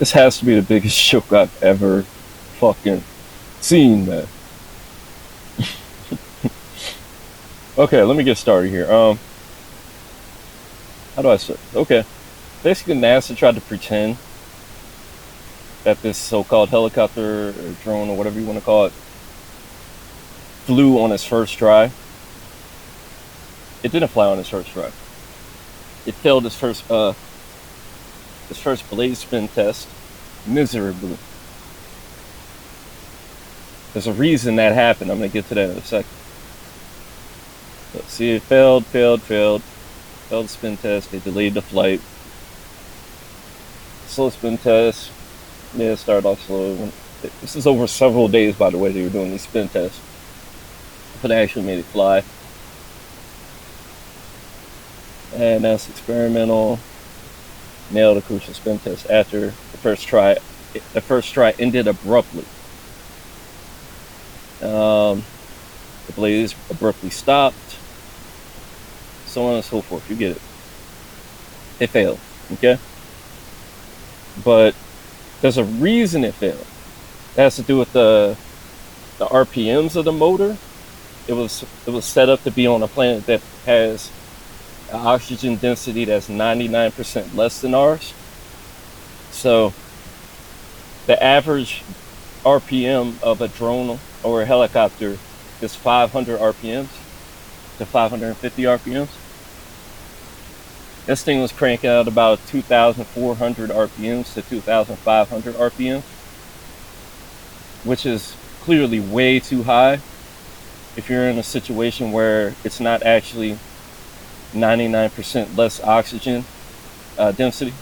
This has to be the biggest joke I've ever fucking seen, man. Okay, let me get started here. How do I say? Okay, basically NASA tried to pretend that this so-called helicopter or drone or whatever you want to call it flew on its first try. It didn't fly on its first try. It failed its first blade spin test miserably. There's a reason that happened. I'm gonna get to that in a second. Let's see, it failed the spin test. They delayed the flight. Slow spin test. Yeah, it started off slow. This is over several days, by the way, they were doing these spin tests. But they actually made it fly. And that's experimental. Nailed a crucial spin test after the first try. The first try ended abruptly. The blades abruptly stopped. So on and so forth. You get it. It failed. Okay? But there's a reason it failed. It has to do with the RPMs of the motor. It was set up to be on a planet that has an oxygen density that's 99% less than ours. So the average RPM of a drone or a helicopter is 500 RPMs to 550 RPMs. This thing was cranking out about 2,400 RPMs to 2,500 RPMs, which is clearly way too high if you're in a situation where it's not actually 99% less oxygen density.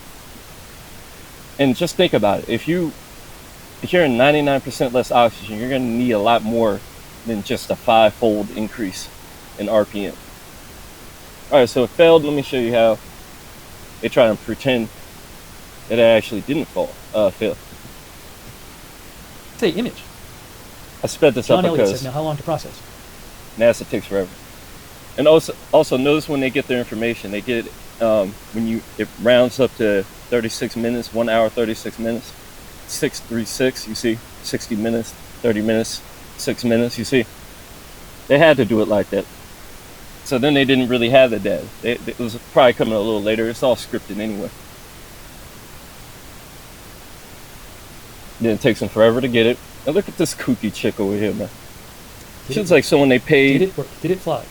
And just think about it. If you're in 99% less oxygen, you're going to need a lot more than just a 5-fold increase in RPM. All right, so it failed. Let me show you how they try to pretend that it actually didn't fail. Say image. I sped this John up Elliott because said, now how long to process? NASA takes forever. And also notice when they get their information, they get it rounds up to 36 minutes, 1 hour 36 minutes, 636. You see, 60 minutes, 30 minutes, 6 minutes. You see, they had to do it like that. So then they didn't really have the data. It was probably coming a little later. It's all scripted anyway. Then it takes them forever to get it. Now look at this kooky chick over here, man. She's like someone they paid. Did it work? Did it fly?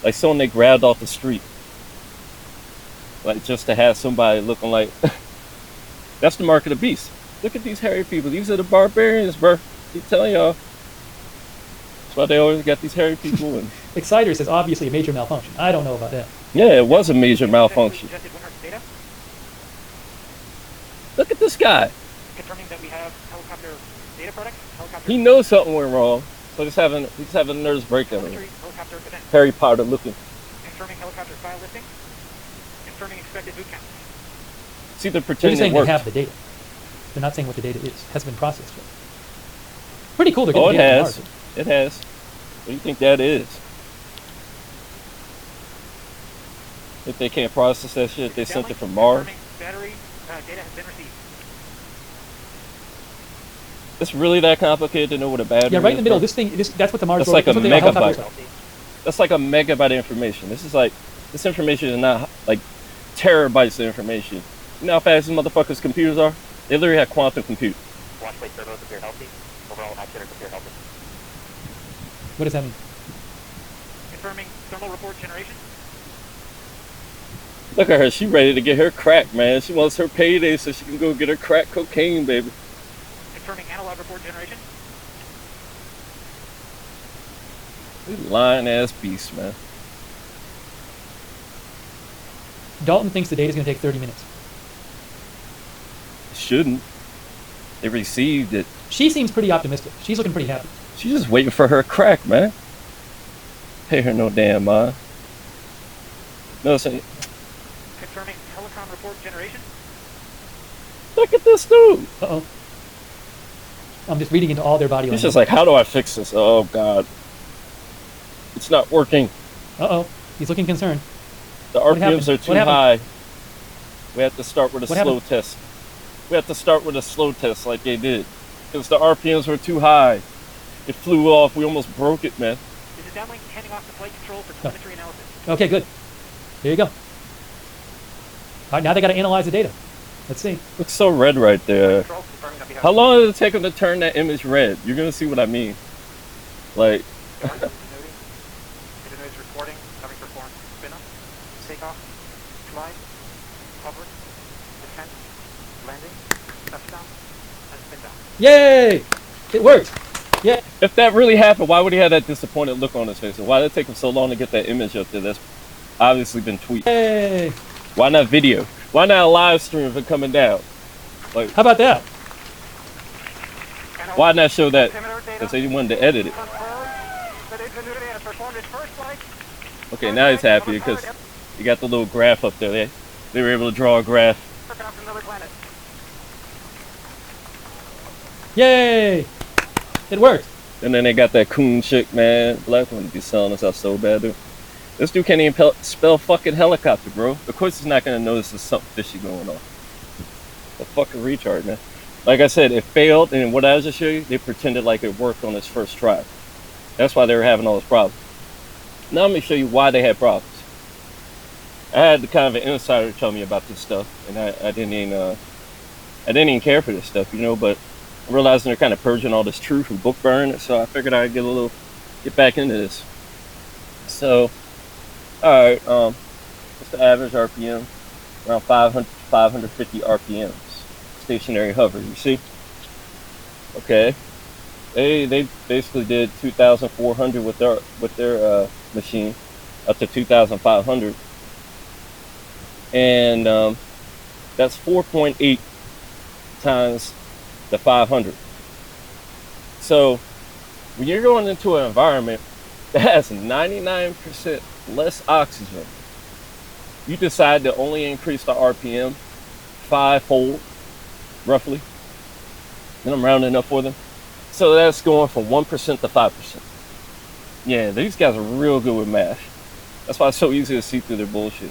Like someone they grabbed off the street. Like just to have somebody looking like... That's the mark of the beast. Look at these hairy people. These are the barbarians, bro. Keep telling y'all. That's why they always got these hairy people. And Exciter says obviously a major malfunction. I don't know about that. yeah, it was a major malfunction. Look at this guy. Confirming that we have helicopter data products. He knows something went wrong. So he's having a nervous breakdown. Helicopter event. Harry Potter looking. Confirming helicopter file listing. Confirming expected boot count. See, they're They're just pretending saying it they worked. have the data. They're not saying what the data is. Hasn't been processed yet. Pretty cool. They're Oh, getting it data has. from Mars. It has. What do you think that is? If they can't process that shit, they sent it from Mars. Confirming battery data has been received. It's really that complicated to know what a battery is? Yeah, right in the middle. bro? That's what the Mars That's rover. like a That's what the helicopter megabyte. is. That's like a megabyte of information. This information is not like terabytes of information. You know how fast these motherfuckers' computers are? They literally have quantum compute. Launch plate turbos appear healthy. Overall actuators appear healthy. What does that mean? Confirming thermal report generation. Look at her. She ready to get her crack, man. She wants her payday so she can go get her crack cocaine, baby. Confirming analog report generation. These lying ass beasts, man. Dalton thinks the data is going to take 30 minutes. Shouldn't. They received it. She seems pretty optimistic. She's looking pretty happy. She's just waiting for her crack, man. Pay her no damn mind. No, so, Confirming telecom report generation. look at this dude. Uh-oh. I'm just reading into all their body He's language. just like, how do I fix this? Oh, God. It's not working. Uh-oh. He's looking concerned. The What RPMs happened? are too What happened? high. We have to start with a What slow happened? test. We have to start with a slow test like they did. Because the RPMs were too high. It flew off. We almost broke it, man. This is downlink handing off to flight control for telemetry analysis. Okay, good. Here you go. All right, now they got to analyze the data. Let's see. Looks so red right there. Control confirming on behalf How long did it take them to turn that image red? You're going to see what I mean. Like, Ingenuity. Ingenuity's reporting, coming for form. Spin up, take off, slide, hover, descent, landing, touchdown, and spin down. Yay! It worked. Yeah. if that really happened, why would he have that disappointed look on his face? And why did it take him so long to get that image up there? That's obviously been tweaked. Yay! Why not video? Why not a live stream of it coming down? Like, How about that? why not show that? Because they wanted to edit it. Okay, now he's happy because you got the little graph up there. They were able to draw a graph. Yay! It worked. And then they got that coon chick, man. Black one be selling us out so bad, dude. This dude can't even spell fucking helicopter, bro. Of course he's not gonna notice there's something fishy going on. A fucking retard, man. Like I said, it failed, and what I just showed you, they pretended like it worked on its first try. That's why they were having all those problems. Now let me show you why they had problems. I had kind of an insider tell me about this stuff, and I didn't even care for this stuff, you know. But I realized they're kind of purging all this truth and book burn, so I figured I'd get back into this. So, all right, what's the average RPM? Around 500 to 550 RPMs. Stationary hover, you see? Okay, they basically did 2,400 with their machine, up to 2,500, and that's 4.8 times the 500. So when you're going into an environment that has 99% less oxygen, you decide to only increase the RPM fivefold, roughly. And I'm rounding up for them. So that's going from 1% to 5%. Yeah, these guys are real good with math. That's why it's so easy to see through their bullshit.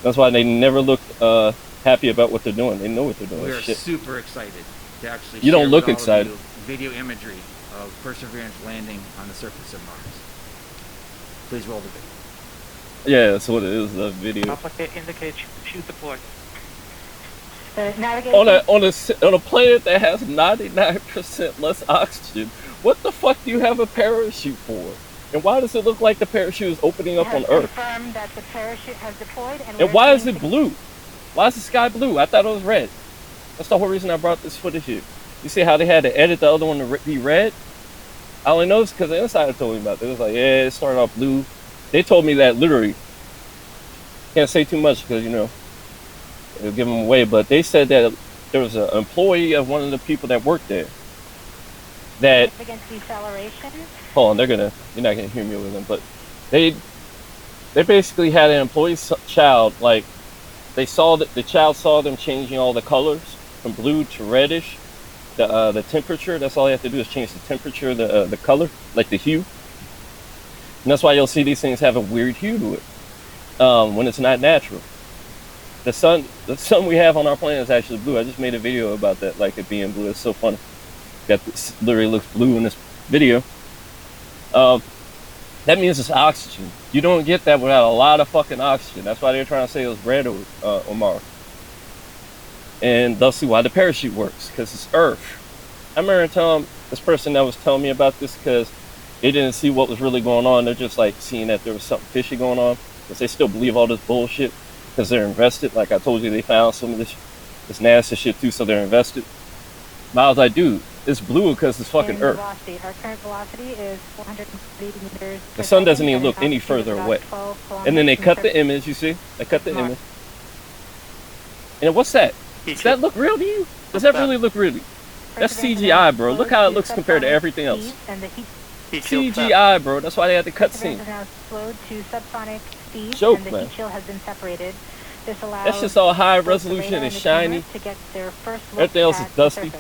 That's why they never look happy about what they're doing. They know what they're doing. We are Shit. super excited to actually You don't share look with all of excited. you video imagery of Perseverance landing on the surface of Mars. Please roll the video. Yeah, that's what it is, the video. Alpha indicates shoot deployed. Navigation. On a planet that has 99% less oxygen, what the fuck do you have a parachute for? And why does it look like the parachute is opening up on Earth? Confirmed that the parachute has deployed and And why is it blue? Why is the sky blue? I thought it was red. That's the whole reason I brought this footage here. You see how they had to edit the other one to be red? I only noticed because the insider told me about it. It was like, yeah, it started off blue. They told me that literally. Can't say too much because, you know, it'll give them away. But they said that there was an employee of one of the people that worked there that... Against deceleration. Hold on, you're not gonna hear me over them, but they basically had an employee's child, like, they saw that the child saw them changing all the colors from blue to reddish, the temperature. That's all you have to do is change the temperature, the color, like the hue. And that's why you'll see these things have a weird hue to it when it's not natural. The sun we have on our planet is actually blue. I just made a video about that, like it being blue. It's so funny. This literally looks blue in this video. That means it's oxygen. You don't get that without a lot of fucking oxygen. That's why they're trying to say it was red on Mars. And they'll see why the parachute works, because it's Earth. I remember telling this person that was telling me about this because they didn't see what was really going on. They're just like seeing that there was something fishy going on, because they still believe all this bullshit because they're invested. Like I told you, they found some of this NASA shit too, so they're invested. But I was like, dude, it's blue because it's fucking Earth. Velocity. Our current velocity is 480 meters. The sun doesn't even look any further away. And then they cut the image, you see? They cut the image. And what's that? Does that look real to you? Does that really look real to you? That's CGI, bro. Look how it looks compared to everything else. CGI, bro. That's why they had to cut scene. Joke, man. That's just all high resolution and shiny. Everything else is dusty.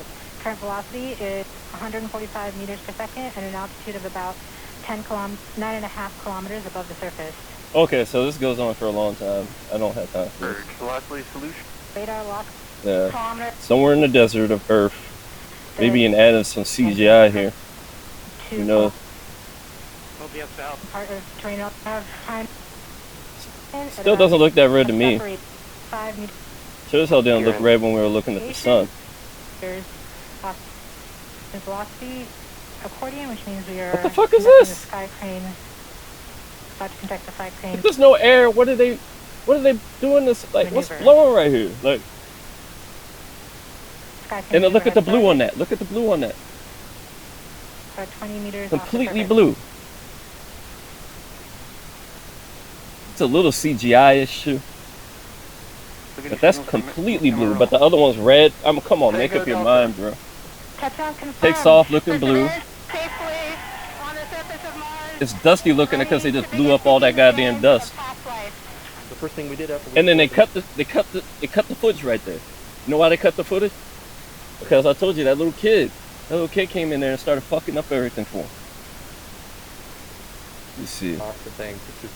Current velocity is 145 meters per second and an altitude of about 9.5 kilometers above the surface. Okay, so this goes on for a long time. I don't have time for this. Velocity solution. Radar lock Yeah. kilometer Somewhere in the desert of Earth. Maybe an added some CGI here. to You know, We'll be up south. part of terrain of time. still doesn't look that red to me. 5 meters. Sure as hell didn't look red when we were looking at the sun. There's velocity accordion, which means we are. What the fuck is conducting this? the sky crane. About to conduct the sky crane. There's no air. What are they doing this? Like, what's Maneuver. blowing right here? Like, Sky crane and then look at the maneuver blue on has that. Look at the blue on that. started. About 20 meters. off the Completely surface. blue. It's a little CGI-ish too. But that's completely blue. But the other one's red. Come on, make up your mind, bro. Touchdown confirmed. Takes off looking blue. Safely on the surface of Mars. It's dusty looking because they just blew up all that goddamn dust. The first thing we did after we And then they cut the footage right there. You know why they cut the footage? Because I told you that little kid came in there and started fucking up everything for him. You see, the thing, which is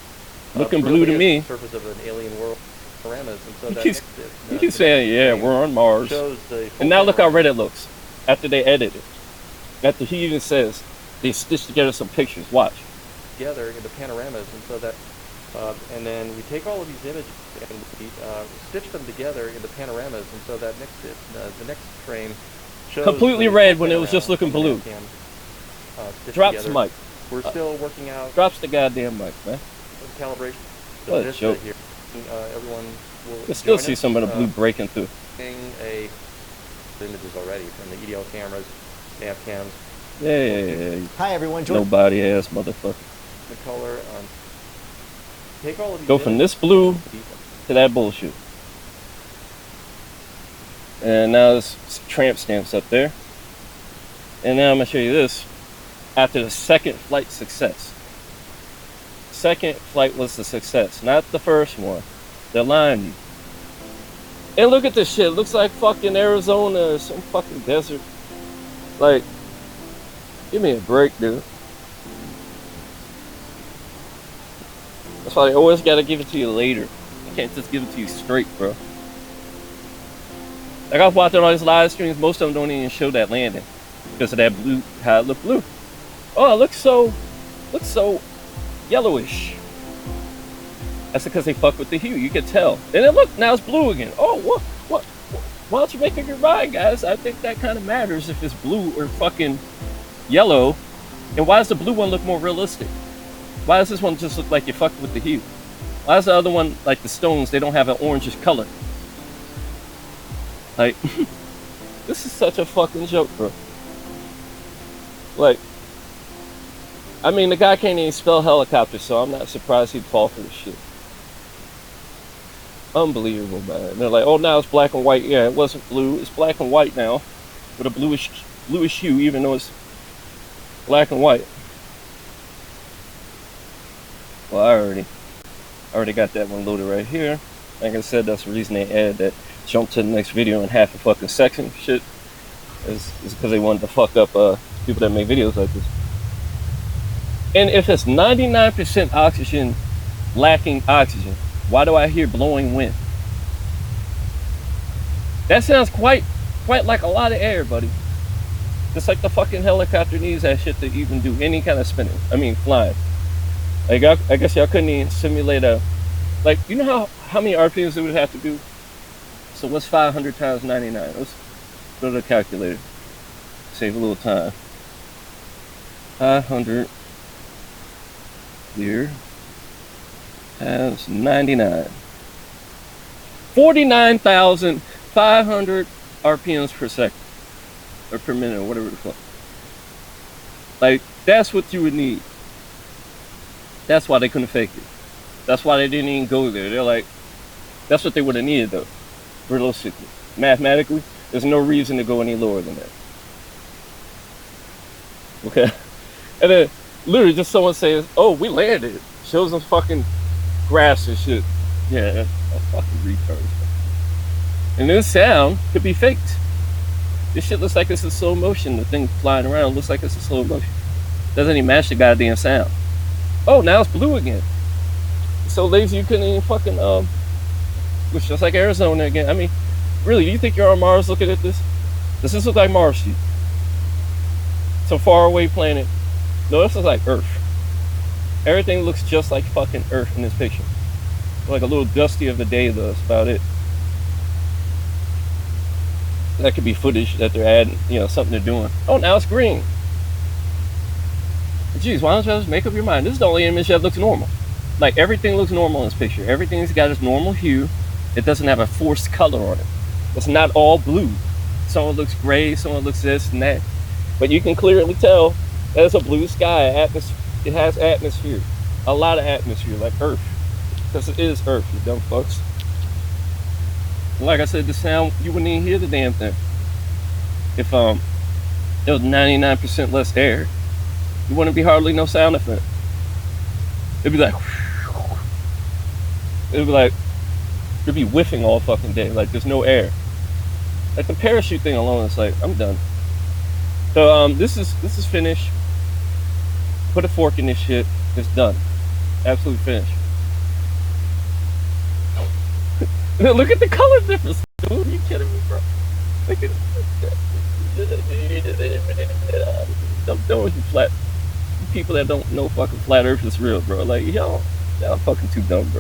looking blue to really me. is the surface of an alien world panoramas, and so He that keeps, makes it, he keeps saying, "Yeah, we're on Mars." shows the And now look how red it looks after they edit it. After he even says they stitched together some pictures. Watch. together into panoramas, and so that, and then we take all of these images and we stitch them together into panoramas, and so that the next frame shows Completely the red full when it was just panorama looking and blue. stitched Drops together. mic. We're still working out Drops the goddamn mic, man. the calibration What a of this joke. here. Everyone will You can still join see us, some of the blue breaking through. a images already from the EDL cameras, nav cams, Yeah. Hi everyone, Nobody ass motherfucker. the color. Take all of these Go from images, this blue to that bullshit. And now there's some tramp stamps up there. And now I'm gonna show you this. After the second flight success. Second flight was the success, not the first one. They're lying to you. And look at this shit. It looks like fucking Arizona or some fucking desert. Like, give me a break, dude. That's why they always gotta give it to you later. They can't just give it to you straight, bro. Like I was watching all these live streams, most of them don't even show that landing because of that blue, how it looked blue. Oh, it looks so yellowish. That's because they fuck with the hue. You can tell. And then look, now it's blue again. Oh, what? Why don't you make up your mind, guys? I think that kind of matters if it's blue or fucking yellow. And why does the blue one look more realistic? Why does this one just look like you fucked with the hue? Why does the other one, like the stones, they don't have an orangish color? Like, this is such a fucking joke, bro. Like, I mean, the guy can't even spell helicopter, so I'm not surprised he'd fall for this shit. Unbelievable, man. They're like, oh, now it's black and white. Yeah, it wasn't blue. It's black and white now, with a bluish hue, even though it's black and white. Well, I already got that one loaded right here. Like I said, that's the reason they added that jump to the next video in half a fucking second shit. Is because they wanted to fuck up people that make videos like this. And if it's 99% oxygen, lacking oxygen, why do I hear blowing wind? That sounds quite like a lot of air, buddy. Just like the fucking helicopter needs that shit to even do any kind of spinning. I mean, flying. Like, I guess y'all couldn't even simulate a... Like, you know how many RPMs it would have to do? So what's 500 times 99? Let's go to the calculator. Save a little time. 500 here times 99. 49,500 RPMs per second. Or per minute, or whatever the fuck. Like, that's what you would need. That's why they couldn't fake it. That's why they didn't even go there. They're like, that's what they would have needed, though. Realistically. Mathematically, there's no reason to go any lower than that. Okay? And then, literally, just someone says, oh, we landed. Shows them fucking graphs and shit. Yeah, that's a fucking retard. And then sound could be faked. This shit looks like it's in slow motion. The thing flying around looks like it's in slow motion. Doesn't even match the goddamn sound. Oh, now it's blue again. It's so lazy you couldn't even fucking, which just like Arizona again. I mean, Really, do you think you're on Mars looking at this? Does this look like Mars to you? Some faraway planet. No, this is like Earth. Everything looks just like fucking Earth in this picture. Like a little dusty of the day, though. That's about it. That could be footage that they're adding, you know, something they're doing. Oh, now it's green. Jeez, why don't you just make up your mind? This is the only image that looks normal. Like, everything looks normal in this picture. Everything's got its normal hue. It doesn't have a forced color on it. It's not all blue. Some of it looks gray, some of it looks this and that. But you can clearly tell that it's a blue sky. It has atmosphere. A lot of atmosphere, like Earth. Because it is Earth, you dumb fucks. Like I said, the sound, you wouldn't even hear the damn thing. If it was 99% less air, you wouldn't be hardly no sound effect. It'd be like, it'd be whiffing all fucking day. Like there's no air. Like the parachute thing alone, it's like, I'm done. So this is finished. Put a fork in this shit. It's done. Absolutely finished. Look at the color difference. Dude, are you kidding me, bro? Look at I'm done with you flat people that don't know fucking flat Earth is real, bro. Like y'all fucking too dumb, bro.